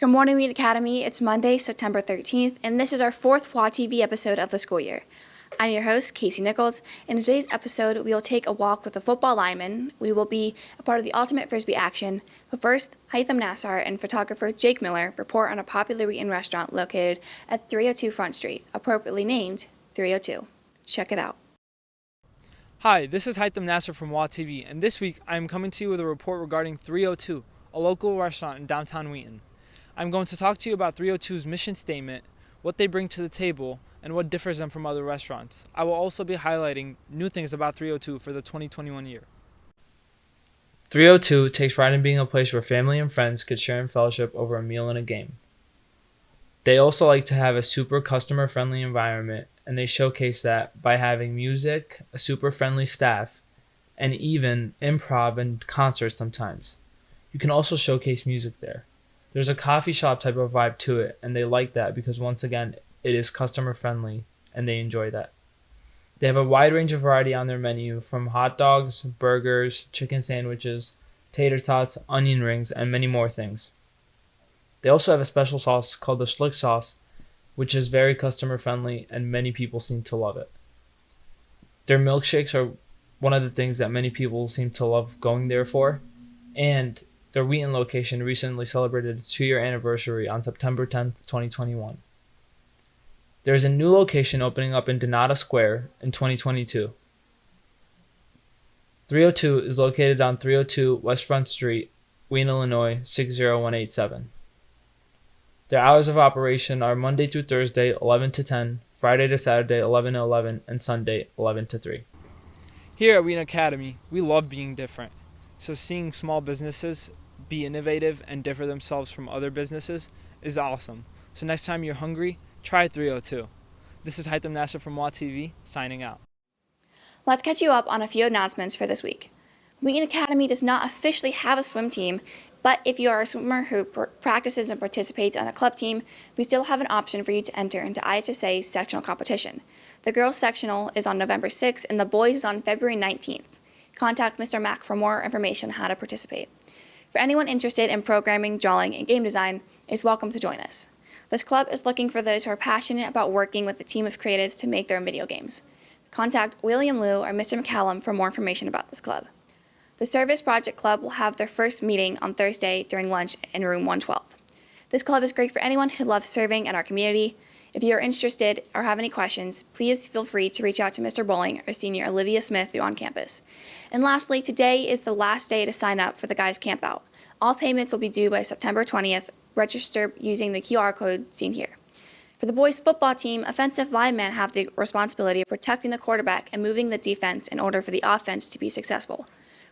Good morning, Wheat Academy. It's Monday, September 13th, and this is our fourth WA TV episode of the school year. I'm your host, Casey Nichols. In today's episode, we will take a walk with a football lineman. We will be a part of the ultimate Frisbee action. But first, Haitham Nassar and photographer Jake Miller report on a popular Wheaton restaurant located at 302 Front Street, appropriately named 302. Check it out. Hi, this is Haitham Nassar from WA TV, and this week I am coming to you with a report regarding 302, a local restaurant in downtown Wheaton. I'm going to talk to you about 302's mission statement, what they bring to the table, and what differs them from other restaurants. I will also be highlighting new things about 302 for the 2021 year. 302 takes pride in being a place where family and friends could share in fellowship over a meal and a game. They also like to have a super customer-friendly environment, and they showcase that by having music, a super friendly staff, and even improv and concerts sometimes. You can also showcase music there. There's a coffee shop type of vibe to it, and they like that because once again, it is customer friendly, and they enjoy that. They have a wide range of variety on their menu, from hot dogs, burgers, chicken sandwiches, tater tots, onion rings, and many more things. They also have a special sauce called the Schlick sauce, which is very customer friendly, and many people seem to love it. Their milkshakes are one of the things that many people seem to love going there for, and their Wheaton location recently celebrated its 2-year anniversary on September 10th, 2021. There is a new location opening up in Donata Square in 2022. 302 is located on 302 West Front Street, Wheaton, Illinois 60187. Their hours of operation are Monday through Thursday 11 to 10, Friday to Saturday 11 to 11, and Sunday 11 to 3. Here at Wheaton Academy, we love being different. So seeing small businesses be innovative and differ themselves from other businesses is awesome. So next time you're hungry, try 302. This is Haitham Nassar from WA TV, signing out. Let's catch you up on a few announcements for this week. Wheaton Academy does not officially have a swim team, but if you are a swimmer who practices and participates on a club team, we still have an option for you to enter into IHSA's sectional competition. The girls' sectional is on November 6th and the boys is on February 19th. Contact Mr. Mack for more information on how to participate. For anyone interested in programming, drawing, and game design, is welcome to join us. This club is looking for those who are passionate about working with a team of creatives to make their own video games. Contact William Liu or Mr. McCallum for more information about this club. The Service Project Club will have their first meeting on Thursday during lunch in room 112. This club is great for anyone who loves serving in our community. If you are interested or have any questions, please feel free to reach out to Mr. Bowling or Senior Olivia Smith who are on campus. And lastly, today is the last day to sign up for the guys' campout. All payments will be due by September 20th. Register using the QR code seen here. For the boys' football team, offensive linemen have the responsibility of protecting the quarterback and moving the defense in order for the offense to be successful.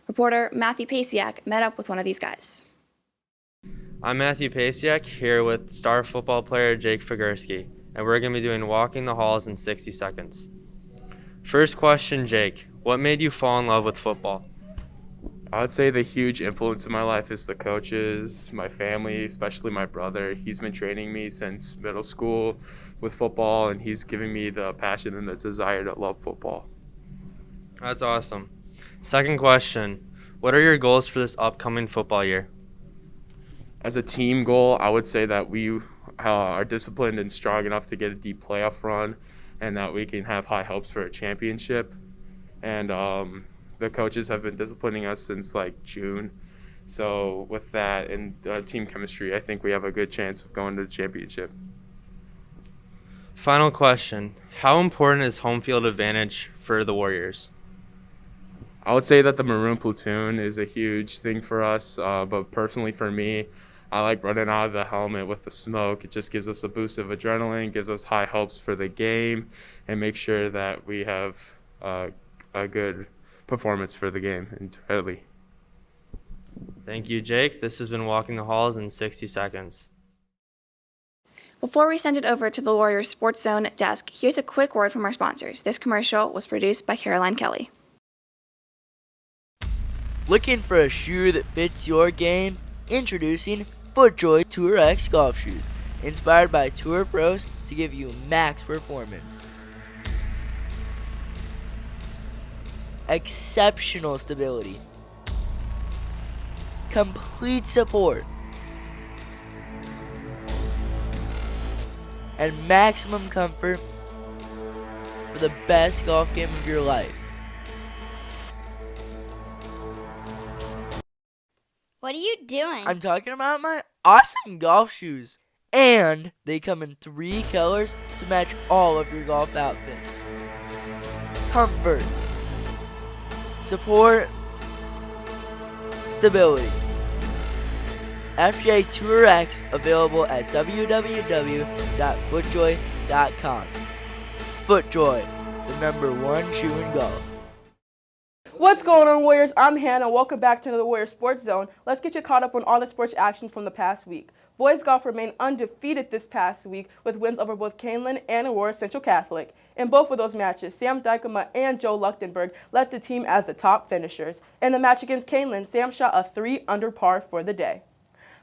Reporter Matthew Pasiak met up with one of these guys. I'm Matthew Pasiak here with star football player Jake Figurski, and we're going to be doing Walking the Halls in 60 seconds. First question, Jake, what made you fall in love with football? I would say the huge influence in my life is the coaches, my family, especially my brother. He's been training me since middle school with football, and he's giving me the passion and the desire to love football. That's awesome. Second question, what are your goals for this upcoming football year? As a team goal, I would say that we are disciplined and strong enough to get a deep playoff run and that we can have high hopes for a championship. And the coaches have been disciplining us since June. So with that and team chemistry, I think we have a good chance of going to the championship. Final question, how important is home field advantage for the Warriors? I would say that the Maroon Platoon is a huge thing for us, but personally for me, I like running out of the helmet with the smoke. It just gives us a boost of adrenaline, gives us high hopes for the game, and make sure that we have a good performance for the game entirely. Thank you, Jake. This has been Walking the Halls in 60 seconds. Before we send it over to the Warriors Sports Zone desk, here's a quick word from our sponsors. This commercial was produced by Caroline Kelly. Looking for a shoe that fits your game? Introducing FootJoy Tour X golf shoes, inspired by tour pros to give you max performance. Exceptional stability. Complete support. and maximum comfort for the best golf game of your life. What are you doing? I'm talking about my awesome golf shoes. And they come in 3 colors to match all of your golf outfits. Comfort, support, stability. FJ Tour X available at www.footjoy.com. FootJoy, the #1 shoe in golf. What's going on, Warriors? I'm Hannah. Welcome back to another Warriors Sports Zone. Let's get you caught up on all the sports action from the past week. Boys golf remained undefeated this past week with wins over both Canelan and Aurora Central Catholic. In both of those matches, Sam Dykema and Joe Luchtenberg led the team as the top finishers. In the match against Canelan, Sam shot a 3 under par for the day.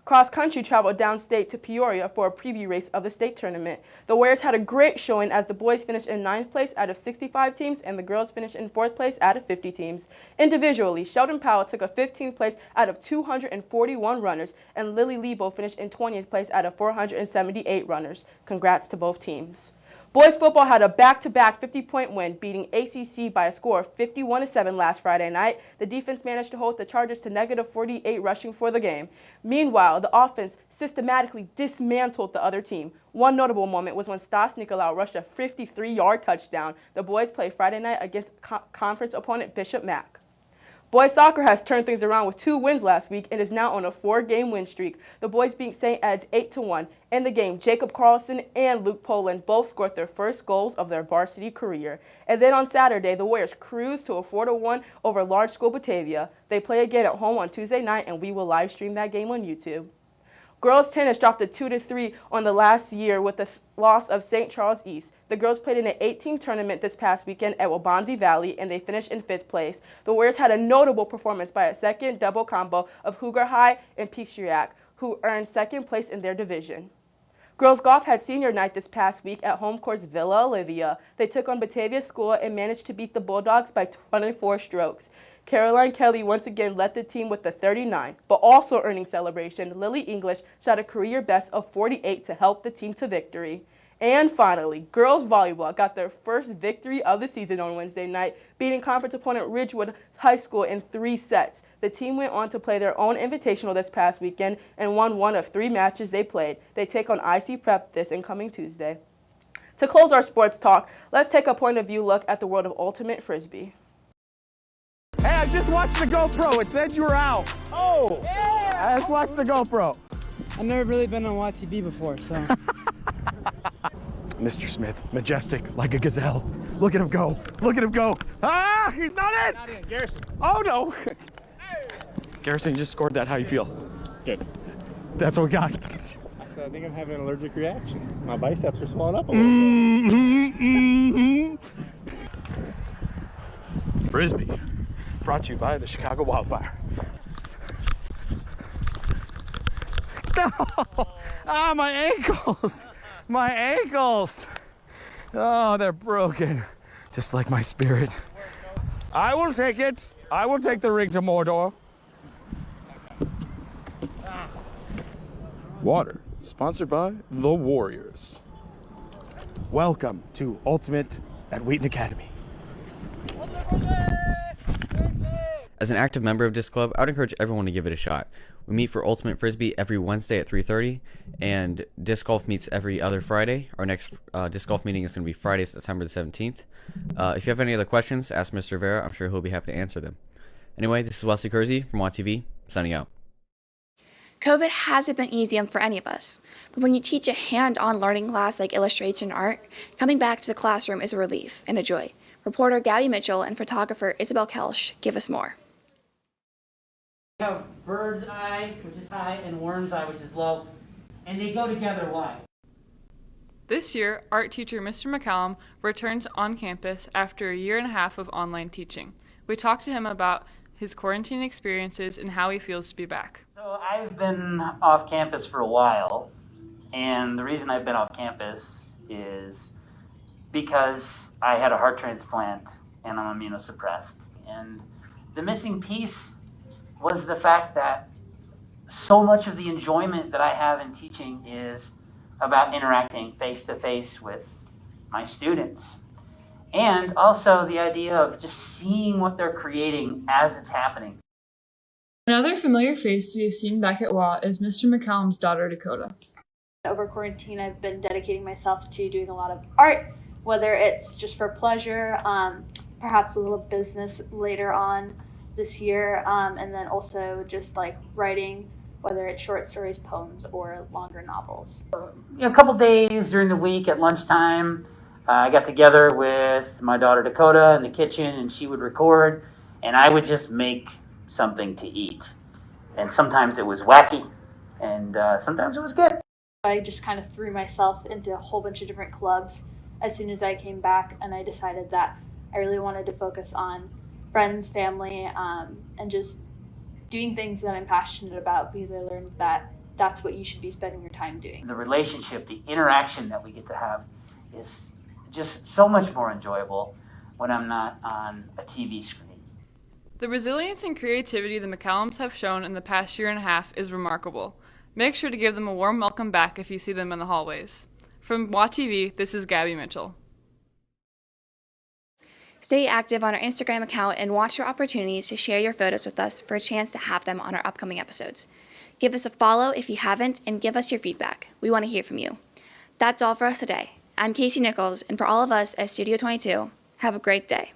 Cross country traveled downstate to Peoria for a preview race of the state tournament. The Warriors had a great showing as the boys finished in 9th place out of 65 teams and the girls finished in 4th place out of 50 teams. Individually, Sheldon Powell took a 15th place out of 241 runners and Lily Lebo finished in 20th place out of 478 runners. Congrats to both teams. Boys football had a back-to-back 50-point win, beating ACC by a score of 51-7 last Friday night. The defense managed to hold the Chargers to -48 rushing for the game. Meanwhile, the offense systematically dismantled the other team. One notable moment was when Stas Nicolau rushed a 53-yard touchdown. The boys played Friday night against conference opponent Bishop Mack. Boys soccer has turned things around with 2 wins last week and is now on a 4-game win streak. The boys beat St. Ed's 8-1. In the game, Jacob Carlson and Luke Poland both scored their first goals of their varsity career. And then on Saturday, the Warriors cruised to a 4-1 over Large School Batavia. They play again at home on Tuesday night, and we will live stream that game on YouTube. Girls tennis dropped a 2-3 on the last year with the loss of St. Charles East. The girls played in an 8-team tournament this past weekend at Wabanzi Valley, and they finished in 5th place. The Warriors had a notable performance by a second double combo of Huger High and Pixiac, who earned 2nd place in their division. Girls golf had senior night this past week at home course Villa Olivia. They took on Batavia School and managed to beat the Bulldogs by 24 strokes. Caroline Kelly once again led the team with the 39, but also earning celebration, Lily English shot a career best of 48 to help the team to victory. And finally, girls volleyball got their first victory of the season on Wednesday night, beating conference opponent Ridgewood High School in 3 sets. The team went on to play their own invitational this past weekend and won 1 of 3 matches they played. They take on IC Prep this incoming Tuesday. To close our sports talk, let's take a point of view look at the world of ultimate Frisbee. Hey, I just watched the GoPro. It said you were out. Oh! Yeah! I just watched the GoPro. I've never really been on YTV before, so. Mr. Smith, majestic like a gazelle. Look at him go. Look at him go. Ah! He's not in! Not in. Garrison. Oh, no. Hey. Garrison, you just scored that. How you feel? Good. That's what we got. I think I'm having an allergic reaction. My biceps are swelling up a little bit. Frisbee. Brought to you by the Chicago Wildfire. No! Ah, my ankles! My ankles! Oh, they're broken. Just like my spirit. I will take it. I will take the ring to Mordor. Water, sponsored by the Warriors. Welcome to Ultimate at Wheaton Academy. As an active member of Disc Club, I would encourage everyone to give it a shot. We meet for Ultimate Frisbee every Wednesday at 3:30, and Disc Golf meets every other Friday. Our next Disc Golf meeting is going to be Friday, September the 17th. If you have any other questions, ask Mr. Vera. I'm sure he'll be happy to answer them. Anyway, this is Wesley Kersey from WATV, signing out. COVID hasn't been easy for any of us, but when you teach a hand-on learning class like illustration art, coming back to the classroom is a relief and a joy. Reporter Gabby Mitchell and photographer Isabel Kelsch give us more. We have bird's eye, which is high, and worm's eye, which is low, and they go together. Why? This year, art teacher Mr. McCallum returns on campus after a year and a half of online teaching. We talked to him about his quarantine experiences and how he feels to be back. So I've been off campus for a while, and the reason I've been off campus is because I had a heart transplant and I'm immunosuppressed. And the missing piece was the fact that so much of the enjoyment that I have in teaching is about interacting face to face with my students. And also the idea of just seeing what they're creating as it's happening. Another familiar face we've seen back at WA is Mr. McCallum's daughter, Dakota. Over quarantine, I've been dedicating myself to doing a lot of art, whether it's just for pleasure, perhaps a little business later on this year, and then also just like writing, whether it's short stories, poems, or longer novels. A couple days during the week at lunchtime, I got together with my daughter Dakota in the kitchen, and she would record, and I would just make something to eat. And sometimes it was wacky, and sometimes it was good. I just kind of threw myself into a whole bunch of different clubs as soon as I came back, and I decided that I really wanted to focus on friends, family, and just doing things that I'm passionate about, because I learned that that's what you should be spending your time doing. The relationship, the interaction that we get to have is just so much more enjoyable when I'm not on a TV screen. The resilience and creativity the McCallums have shown in the past year and a half is remarkable. Make sure to give them a warm welcome back if you see them in the hallways. From WA TV, this is Gabby Mitchell. Stay active on our Instagram account and watch for opportunities to share your photos with us for a chance to have them on our upcoming episodes. Give us a follow if you haven't, and give us your feedback. We want to hear from you. That's all for us today. I'm Casey Nichols, and for all of us at Studio 22, have a great day.